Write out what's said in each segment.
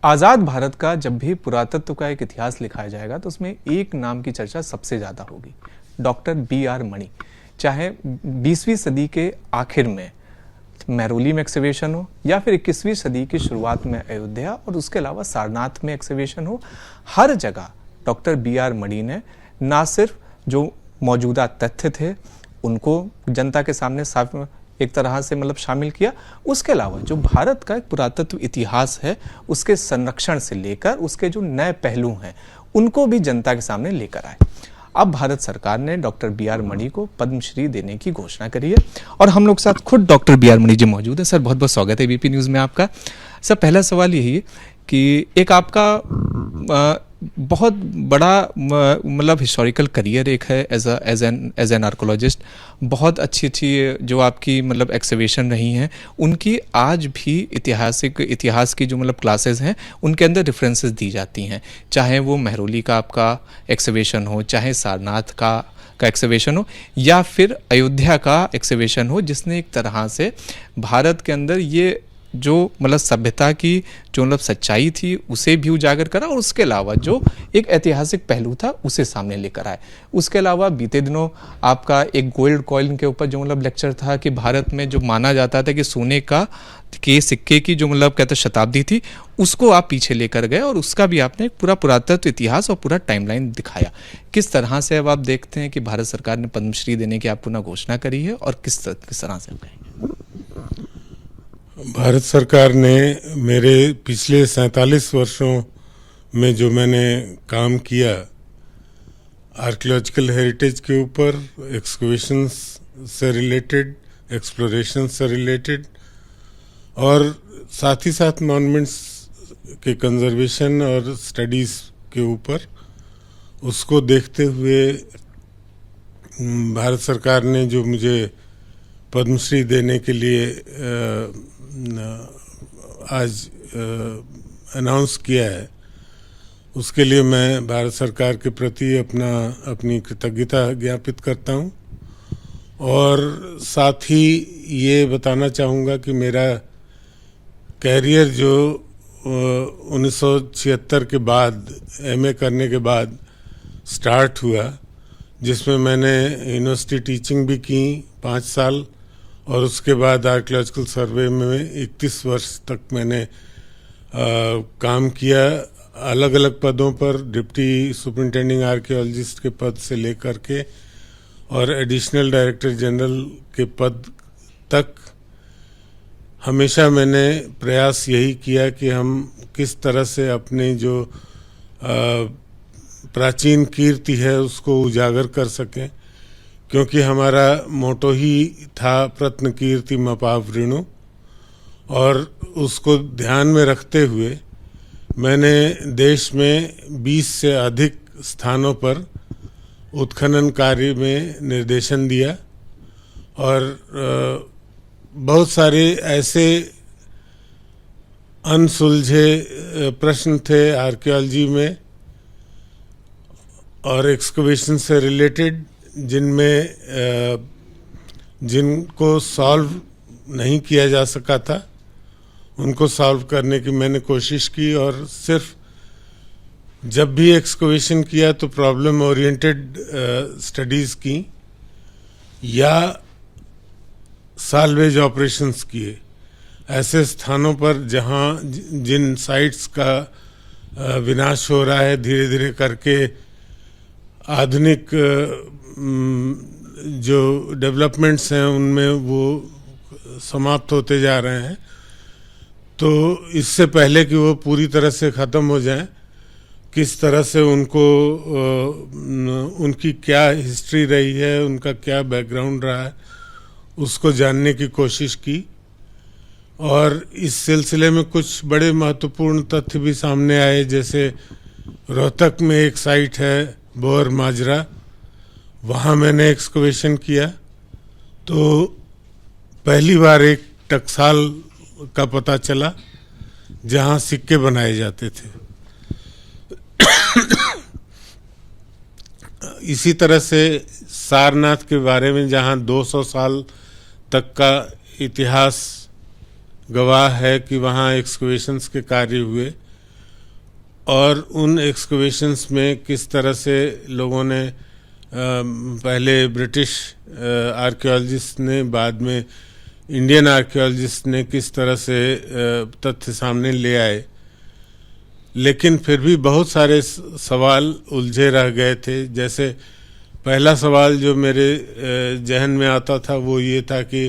आज़ाद भारत का जब भी पुरातत्व का एक इतिहास लिखाया जाएगा तो उसमें एक नाम की चर्चा सबसे ज़्यादा होगी, डॉक्टर B.R. मणि। चाहे 20वीं सदी के आखिर में महरौली में एक्सकवेशन हो या फिर 21वीं सदी की शुरुआत में अयोध्या और उसके अलावा सारनाथ में एक्सकवेशन हो, हर जगह डॉक्टर B.R. मणि ने ना सिर्फ जो मौजूदा तथ्य थे उनको जनता के सामने साफ एक तरह से शामिल किया, उसके अलावा जो भारत का एक पुरातत्व इतिहास है उसके संरक्षण से लेकर उसके जो नए पहलू हैं उनको भी जनता के सामने लेकर आए। अब भारत सरकार ने डॉक्टर B.R. मणि को पद्मश्री देने की घोषणा करी है और हम लोग साथ खुद डॉक्टर B.R. मणि जी मौजूद है। सर बहुत बहुत स्वागत है एबीपी न्यूज़ में आपका। सर पहला सवाल यही है कि एक आपका बहुत बड़ा हिस्टोरिकल करियर एक है एज एन आर्कोलॉजिस्ट। बहुत अच्छी जो आपकी एक्सकवेशन रही हैं उनकी आज भी इतिहास की जो क्लासेस हैं उनके अंदर रेफरेंसेस दी जाती हैं, चाहे वो महरौली का आपका एक्सकवेशन हो, चाहे सारनाथ का एक्सकवेशन हो या फिर अयोध्या का एक्सकवेशन हो, जिसने एक तरह से भारत के अंदर ये जो सभ्यता की जो सच्चाई थी उसे भी उजागर करा और उसके अलावा जो एक ऐतिहासिक पहलू था उसे सामने लेकर आए। उसके अलावा बीते दिनों आपका एक गोल्ड कॉइन के ऊपर जो लेक्चर था कि भारत में जो माना जाता था कि सोने के सिक्के की जो कहते शताब्दी थी उसको आप पीछे लेकर गए और उसका भी आपने पूरा पुरातत्व इतिहास और पूरा टाइमलाइन दिखाया। किस तरह से अब आप देखते हैं कि भारत सरकार ने पद्मश्री देने की आप पुनः घोषणा करी है और किस तरह से कहेंगे? भारत सरकार ने मेरे पिछले 47 वर्षों में जो मैंने काम किया आर्कियोलॉजिकल हेरिटेज के ऊपर, एक्सकवेशंस से रिलेटेड, एक्सप्लोरेशन से रिलेटेड और साथ ही साथ मॉन्यूमेंट्स के कंजर्वेशन और स्टडीज़ के ऊपर, उसको देखते हुए भारत सरकार ने जो मुझे पद्मश्री देने के लिए आज अनाउंस किया है उसके लिए मैं भारत सरकार के प्रति अपनी कृतज्ञता ज्ञापित करता हूं और साथ ही ये बताना चाहूँगा कि मेरा कैरियर जो 1976 के बाद एमए करने के बाद स्टार्ट हुआ, जिसमें मैंने यूनिवर्सिटी टीचिंग भी की 5 साल और उसके बाद आर्कियोलॉजिकल सर्वे में 31 वर्ष तक मैंने काम किया, अलग अलग पदों पर, डिप्टी सुपरिटेंडिंग आर्कियोलॉजिस्ट के पद से लेकर के और एडिशनल डायरेक्टर जनरल के पद तक। हमेशा मैंने प्रयास यही किया कि हम किस तरह से अपनी जो प्राचीन कीर्ति है उसको उजागर कर सकें, क्योंकि हमारा मोटो ही था प्रत्न कीर्ति मपावृणु, और उसको ध्यान में रखते हुए मैंने देश में 20 से अधिक स्थानों पर उत्खनन कार्य में निर्देशन दिया और बहुत सारे ऐसे अनसुलझे प्रश्न थे आर्कियोलॉजी में और एक्सकवेशन से रिलेटेड जिनको सॉल्व नहीं किया जा सका था, उनको सॉल्व करने की मैंने कोशिश की और सिर्फ जब भी एक्सकवेशन किया तो प्रॉब्लम ओरिएंटेड स्टडीज़ की या साल्वेज ऑपरेशंस किए ऐसे स्थानों पर जहां जिन साइट्स का विनाश हो रहा है धीरे धीरे करके, आधुनिक जो डेवलपमेंट्स हैं उनमें वो समाप्त होते जा रहे हैं, तो इससे पहले कि वो पूरी तरह से ख़त्म हो जाएं, किस तरह से उनको उनकी क्या हिस्ट्री रही है, उनका क्या बैकग्राउंड रहा है, उसको जानने की कोशिश की। और इस सिलसिले में कुछ बड़े महत्वपूर्ण तथ्य भी सामने आए, जैसे रोहतक में एक साइट है बोर माजरा, वहाँ मैंने एक्सकवेशन किया तो पहली बार एक टकसाल का पता चला जहाँ सिक्के बनाए जाते थे। इसी तरह से सारनाथ के बारे में, जहाँ 200 साल तक का इतिहास गवाह है कि वहाँ एक्सकवेशंस के कार्य हुए, और उन एक्सकवेशंस में किस तरह से लोगों ने पहले ब्रिटिश आर्कियोलॉजिस्ट ने, बाद में इंडियन आर्कियोलॉजिस्ट ने किस तरह से तथ्य सामने ले आए, लेकिन फिर भी बहुत सारे सवाल उलझे रह गए थे। जैसे पहला सवाल जो मेरे जहन में आता था वो ये था कि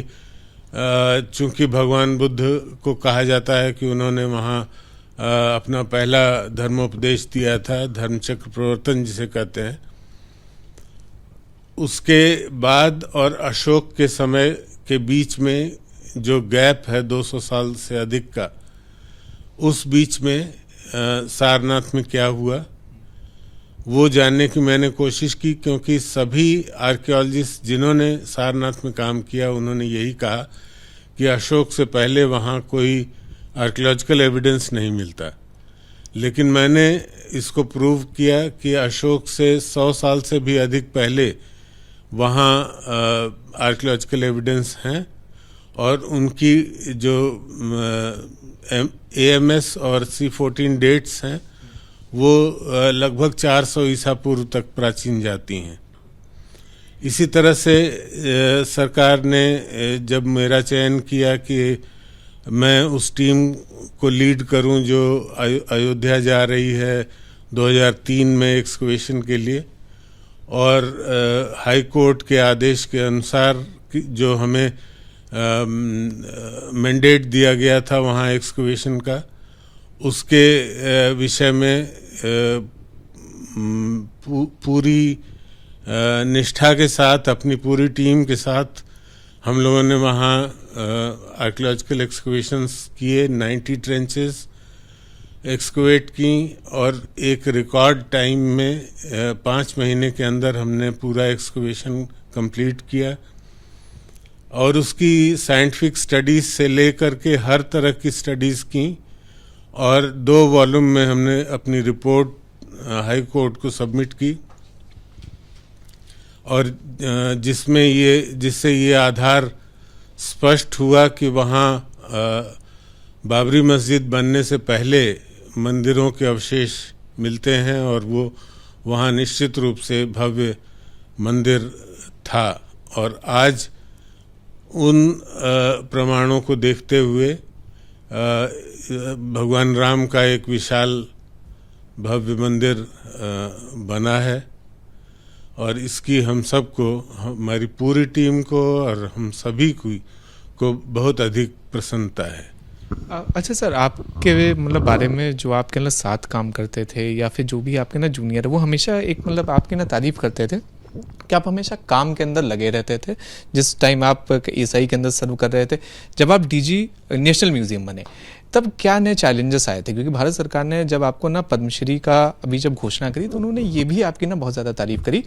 चूंकि भगवान बुद्ध को कहा जाता है कि उन्होंने वहाँ अपना पहला धर्मोपदेश दिया था, धर्मचक्र प्रवर्तन जिसे कहते हैं, उसके बाद और अशोक के समय के बीच में जो गैप है 200 साल से अधिक का, उस बीच में सारनाथ में क्या हुआ वो जानने की मैंने कोशिश की, क्योंकि सभी आर्कियोलॉजिस्ट जिन्होंने सारनाथ में काम किया उन्होंने यही कहा कि अशोक से पहले वहाँ कोई आर्कियोलॉजिकल एविडेंस नहीं मिलता। लेकिन मैंने इसको प्रूव किया कि अशोक से 100 साल से भी अधिक पहले वहाँ आर्कियोलॉजिकल एविडेंस हैं, और उनकी जो AMS और C14 डेट्स हैं वो लगभग 400 ईसा पूर्व तक प्राचीन जाती हैं। इसी तरह से सरकार ने जब मेरा चयन किया कि मैं उस टीम को लीड करूं जो अयोध्या जा रही है 2003 में एक्सकवेशन के लिए, और हाई कोर्ट के आदेश के अनुसार जो हमें मैंडेट दिया गया था वहाँ एक्सकवेशन का, उसके विषय में पूरी निष्ठा के साथ अपनी पूरी टीम के साथ हम लोगों ने वहाँ आर्कियोलॉजिकल एक्सकवेशंस किए, 90 ट्रेंचेस एक्सकवेट की, और एक रिकॉर्ड टाइम में 5 महीने के अंदर हमने पूरा एक्सकवेशन कंप्लीट किया। और उसकी साइंटिफिक स्टडीज से लेकर के हर तरह की स्टडीज की, और 2 वॉल्यूम में हमने अपनी रिपोर्ट हाई कोर्ट को सबमिट की, और जिससे ये आधार स्पष्ट हुआ कि वहाँ बाबरी मस्जिद बनने से पहले मंदिरों के अवशेष मिलते हैं, और वो वहाँ निश्चित रूप से भव्य मंदिर था। और आज उन प्रमाणों को देखते हुए भगवान राम का एक विशाल भव्य मंदिर बना है, और इसकी हम सबको, हमारी पूरी टीम को और हम सभी को बहुत अधिक प्रसन्नता है। अच्छा सर, आपके मतलब बारे में जो आपके ना साथ काम करते थे या फिर जो भी आपके ना जूनियर है वो हमेशा एक मतलब आपकी ना तारीफ करते थे कि आप हमेशा काम के अंदर लगे रहते थे। जिस टाइम आप ईसाई के अंदर सर्व कर रहे थे, जब आप DG नेशनल म्यूजियम बने, तब क्या नए चैलेंजेस आए थे? क्योंकि भारत सरकार ने जब आपको ना पद्मश्री का अभी जब घोषणा करी तो उन्होंने ये भी आपकी ना बहुत ज़्यादा तारीफ करी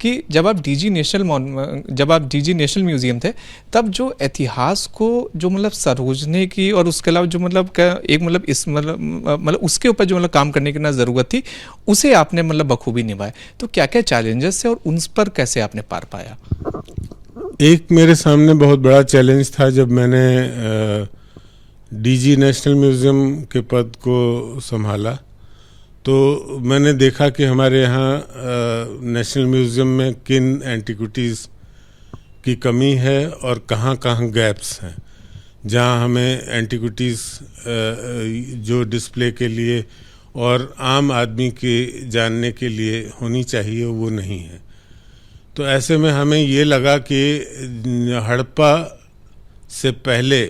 कि जब आप DG नेशनल म्यूजियम थे, तब जो इतिहास को जो मतलब सरोजने की और उसके अलावा जो मतलब एक मतलब इस मतलब उसके ऊपर जो मतलब काम करने की ना ज़रूरत थी, उसे आपने मतलब बखूबी निभाया। तो क्या क्या चैलेंजेस थे और उन पर कैसे आपने पार पाया? एक मेरे सामने बहुत बड़ा चैलेंज था जब मैंने DG नेशनल म्यूज़ियम के पद को संभाला, तो मैंने देखा कि हमारे यहाँ नेशनल म्यूज़ियम में किन एंटिक्विटीज़ की कमी है और कहाँ कहाँ गैप्स हैं, जहाँ हमें एंटिक्विटीज़ जो डिस्प्ले के लिए और आम आदमी के जानने के लिए होनी चाहिए वो नहीं है। तो ऐसे में हमें ये लगा कि हड़प्पा से पहले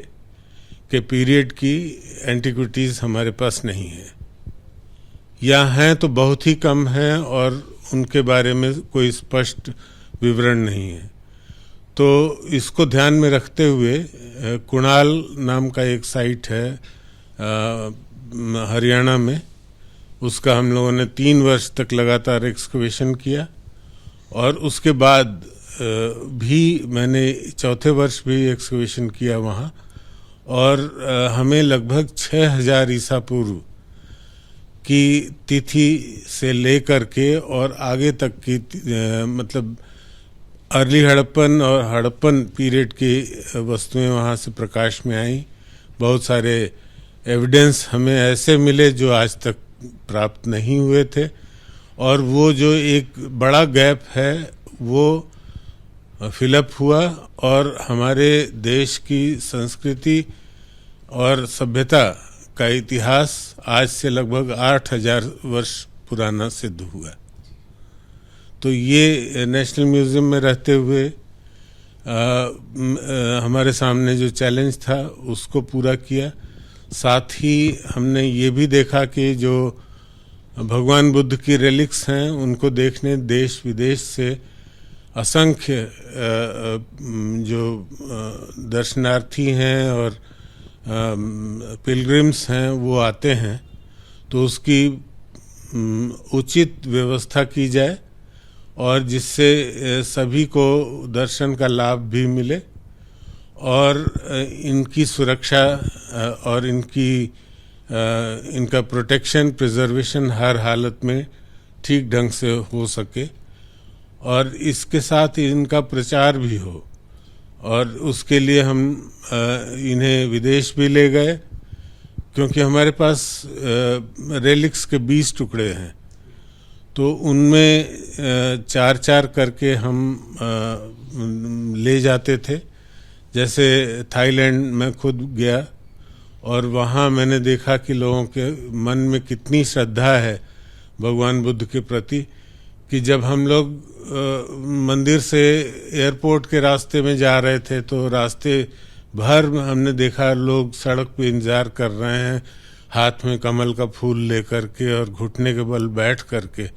के पीरियड की एंटिक्विटीज़ हमारे पास नहीं है, या हैं तो बहुत ही कम हैं और उनके बारे में कोई स्पष्ट विवरण नहीं है। तो इसको ध्यान में रखते हुए कुणाल नाम का एक साइट है हरियाणा में, उसका हम लोगों ने 3 वर्ष तक लगातार एक्सकवेशन किया, और उसके बाद भी मैंने 4थे वर्ष भी एक्सकवेशन किया वहाँ, और हमें लगभग 6000 ईसा पूर्व की तिथि से लेकर के और आगे तक की मतलब अर्ली हड़प्पन और हड़प्पन पीरियड की वस्तुएं वहाँ से प्रकाश में आई। बहुत सारे एविडेंस हमें ऐसे मिले जो आज तक प्राप्त नहीं हुए थे, और वो जो एक बड़ा गैप है वो फिलअप हुआ, और हमारे देश की संस्कृति और सभ्यता का इतिहास आज से लगभग 8,000 वर्ष पुराना सिद्ध हुआ। तो ये नेशनल म्यूजियम में रहते हुए हमारे सामने जो चैलेंज था उसको पूरा किया। साथ ही हमने ये भी देखा कि जो भगवान बुद्ध की रेलिक्स हैं उनको देखने देश विदेश से असंख्य जो दर्शनार्थी हैं और पिलग्रिम्स हैं वो आते हैं। तो उसकी उचित व्यवस्था की जाए और जिससे सभी को दर्शन का लाभ भी मिले, और इनकी सुरक्षा और इनका प्रोटेक्शन, प्रिजर्वेशन हर हालत में ठीक ढंग से हो सके, और इसके साथ इनका प्रचार भी हो। और उसके लिए हम इन्हें विदेश भी ले गए, क्योंकि हमारे पास रेलिक्स के 20 टुकड़े हैं, तो उनमें 4-4 करके हम ले जाते थे। जैसे थाईलैंड में खुद गया और वहाँ मैंने देखा कि लोगों के मन में कितनी श्रद्धा है भगवान बुद्ध के प्रति, कि जब हम लोग मंदिर से एयरपोर्ट के रास्ते में जा रहे थे तो रास्ते भर हमने देखा लोग सड़क पे इंतजार कर रहे हैं, हाथ में कमल का फूल लेकर के और घुटने के बल बैठ करके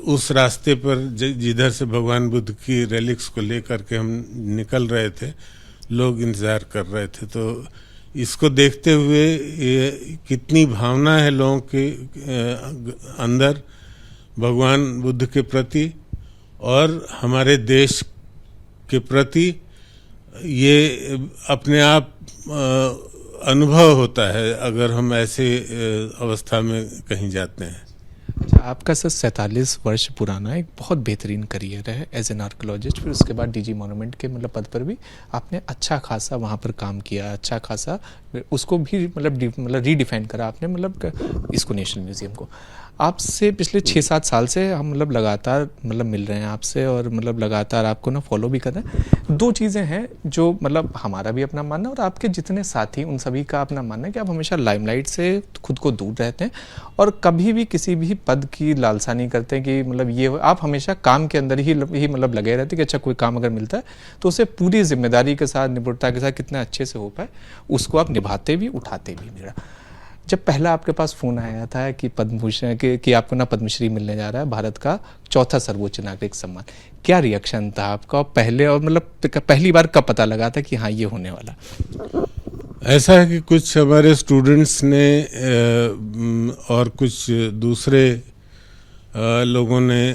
उस रास्ते पर जिधर से भगवान बुद्ध की रेलिक्स को लेकर के हम निकल रहे थे, लोग इंतजार कर रहे थे। तो इसको देखते हुए ये कितनी भावना है लोगों के अंदर भगवान बुद्ध के प्रति और हमारे देश के प्रति, ये अपने आप अनुभव होता है अगर हम ऐसे अवस्था में कहीं जाते हैं। अच्छा, आपका सर 47 वर्ष पुराना एक बहुत बेहतरीन करियर है एज एन आर्कियोलॉजिस्ट। फिर उसके बाद डीजी मॉन्यूमेंट के मतलब पद पर भी आपने अच्छा खासा वहाँ पर काम किया, अच्छा खासा उसको भी मतलब रीडिफाइन करा आपने, मतलब इसको नेशनल म्यूजियम को। आपसे पिछले 6-7 साल से हम मतलब लगातार मतलब मिल रहे हैं आपसे, और मतलब लगातार आपको ना फॉलो भी कर रहे हैं। 2 चीज़ें हैं जो मतलब हमारा भी अपना मानना है और आपके जितने साथी उन सभी का अपना मानना है कि आप हमेशा लाइमलाइट से खुद को दूर रहते हैं और कभी भी किसी भी पद की लालसा नहीं करते हैं कि मतलब ये आप हमेशा काम के अंदर ही मतलब लगे रहते हैं कि अच्छा कोई काम अगर मिलता है तो उसे पूरी जिम्मेदारी के साथ, निपुणता के साथ कितना अच्छे से हो पाए उसको आप निभाते भी उठाते भी। मेरा जब पहला आपके पास फोन आया था कि पद्मभूषण कि आपको ना पद्मश्री मिलने जा रहा है, भारत का 4था सर्वोच्च नागरिक सम्मान, क्या रिएक्शन था आपका पहले, और मतलब पहली बार कब पता लगा था कि हाँ ये होने वाला? ऐसा है कि कुछ हमारे स्टूडेंट्स ने और कुछ दूसरे लोगों ने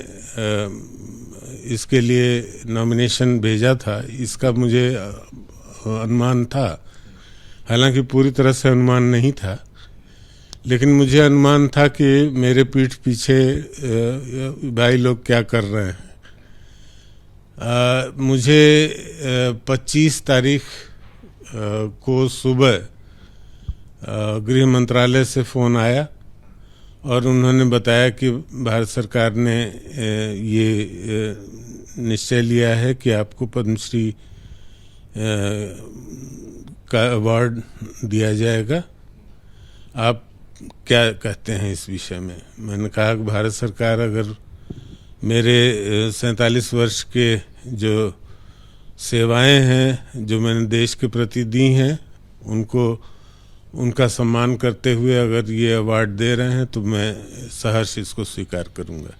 इसके लिए नॉमिनेशन भेजा था। इसका मुझे अनुमान था, हालांकि पूरी तरह से अनुमान नहीं था, लेकिन मुझे अनुमान था कि मेरे पीठ पीछे भाई लोग क्या कर रहे हैं। मुझे 25 तारीख को सुबह गृह मंत्रालय से फ़ोन आया और उन्होंने बताया कि भारत सरकार ने ये निश्चय लिया है कि आपको पद्मश्री का अवार्ड दिया जाएगा। आप क्या कहते हैं इस विषय में? मैंने कहा कि भारत सरकार अगर मेरे 47 वर्ष के जो सेवाएं हैं जो मैंने देश के प्रति दी हैं उनका सम्मान करते हुए अगर ये अवार्ड दे रहे हैं तो मैं सहर्ष इसको स्वीकार करूंगा।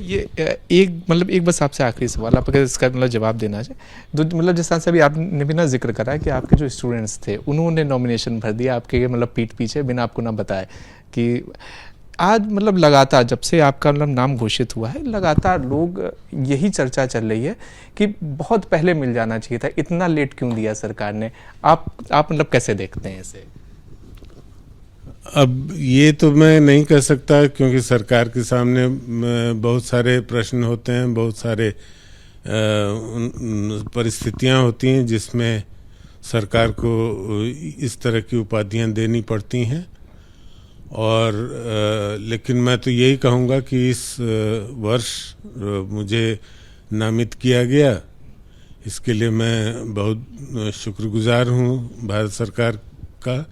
ये एक बस आपसे आखिरी सवाल, आप अगर इसका मतलब जवाब देना चाहें तो मतलब जिस तरह से अभी आपने भी ना जिक्र करा कि आपके जो स्टूडेंट्स थे उन्होंने नॉमिनेशन भर दिया आपके मतलब पीठ पीछे बिना आपको ना बताए, कि आज मतलब लगातार जब से आपका मतलब नाम घोषित हुआ है लगातार लोग यही चर्चा चल रही है कि बहुत पहले मिल जाना चाहिए था, इतना लेट क्यों दिया सरकार ने? आप मतलब कैसे देखते हैं इसे? अब ये तो मैं नहीं कह सकता, क्योंकि सरकार के सामने बहुत सारे प्रश्न होते हैं, बहुत सारे परिस्थितियां होती हैं जिसमें सरकार को इस तरह की उपाधियां देनी पड़ती हैं। और लेकिन मैं तो यही कहूँगा कि इस वर्ष मुझे नामित किया गया, इसके लिए मैं बहुत शुक्रगुजार हूँ भारत सरकार का।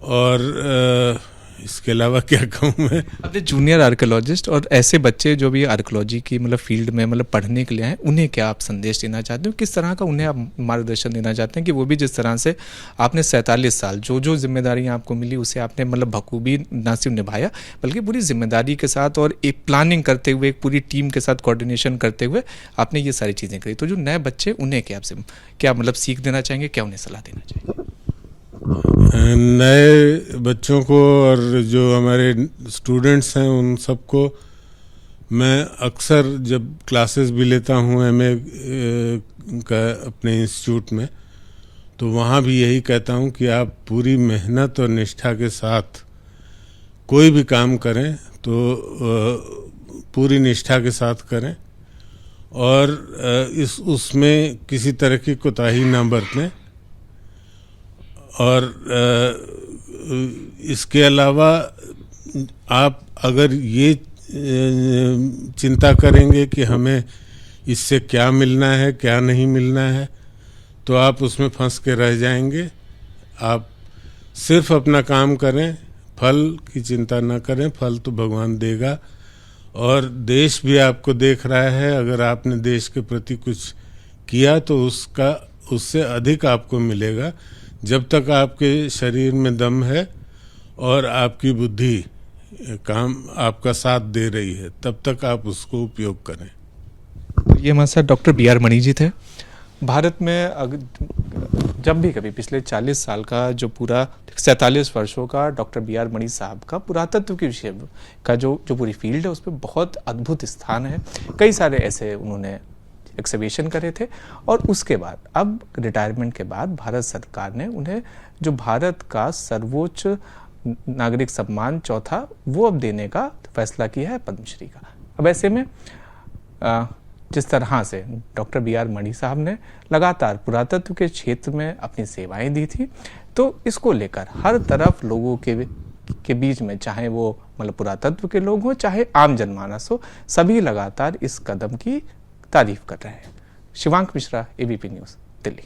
और इसके अलावा क्या कहूँ मैं। अपने जूनियर आर्कियोलॉजिस्ट और ऐसे बच्चे जो भी आर्कियोलॉजी की मतलब फील्ड में मतलब पढ़ने के लिए आए, उन्हें क्या आप संदेश देना चाहते हो? किस तरह का उन्हें आप मार्गदर्शन देना चाहते हैं कि वो भी जिस तरह से आपने 47 साल जो जिम्मेदारियां आपको मिली उसे आपने मतलब बखूबी ना सिर्फ निभाया बल्कि पूरी जिम्मेदारी के साथ और एक प्लानिंग करते हुए, एक पूरी टीम के साथ कोऑर्डिनेशन करते हुए आपने ये सारी चीज़ें करी। तो जो नए बच्चे उन्हें क्या मतलब सीख देना चाहेंगे, क्या उन्हें सलाह देना चाहिए? नए बच्चों को और जो हमारे स्टूडेंट्स हैं उन सबको मैं अक्सर जब क्लासेस भी लेता हूँ एमए का अपने इंस्टीट्यूट में, तो वहाँ भी यही कहता हूँ कि आप पूरी मेहनत और निष्ठा के साथ कोई भी काम करें तो पूरी निष्ठा के साथ करें और उसमें किसी तरह की कोताही ना बरतें। और इसके अलावा आप अगर ये चिंता करेंगे कि हमें इससे क्या मिलना है क्या नहीं मिलना है, तो आप उसमें फंस के रह जाएंगे। आप सिर्फ अपना काम करें, फल की चिंता ना करें, फल तो भगवान देगा। और देश भी आपको देख रहा है, अगर आपने देश के प्रति कुछ किया तो उससे अधिक आपको मिलेगा। जब तक आपके शरीर में दम है और आपकी बुद्धि काम आपका साथ दे रही है, तब तक आप उसको उपयोग करें। ये हमारे साथ डॉक्टर बी.आर. मणि जी थे। भारत में जब भी कभी पिछले 40 साल का जो पूरा 47 वर्षों का डॉक्टर बी.आर. मणि साहब का पुरातत्व के विषय का जो पूरी फील्ड है उस पर बहुत अद्भुत स्थान है। कई सारे ऐसे उन्होंने एक्सिबिशन करे थे और उसके बाद अब रिटायरमेंट के बाद भारत सरकार ने उन्हें जो भारत का सर्वोच्च नागरिक सम्मान चौथा वो अब देने का फैसला किया है, पद्मश्री का। अब ऐसे में जिस तरह से डॉक्टर बी.आर. मणि साहब ने लगातार पुरातत्व के क्षेत्र में अपनी सेवाएं दी थी, तो इसको लेकर हर तरफ लोगों के बीच में, चाहे वो मतलब पुरातत्व के लोग हों चाहे आम जनमानस हो, सभी लगातार इस कदम की तारीफ कर रहे हैं। Shivank Mishra, ABP news, Delhi.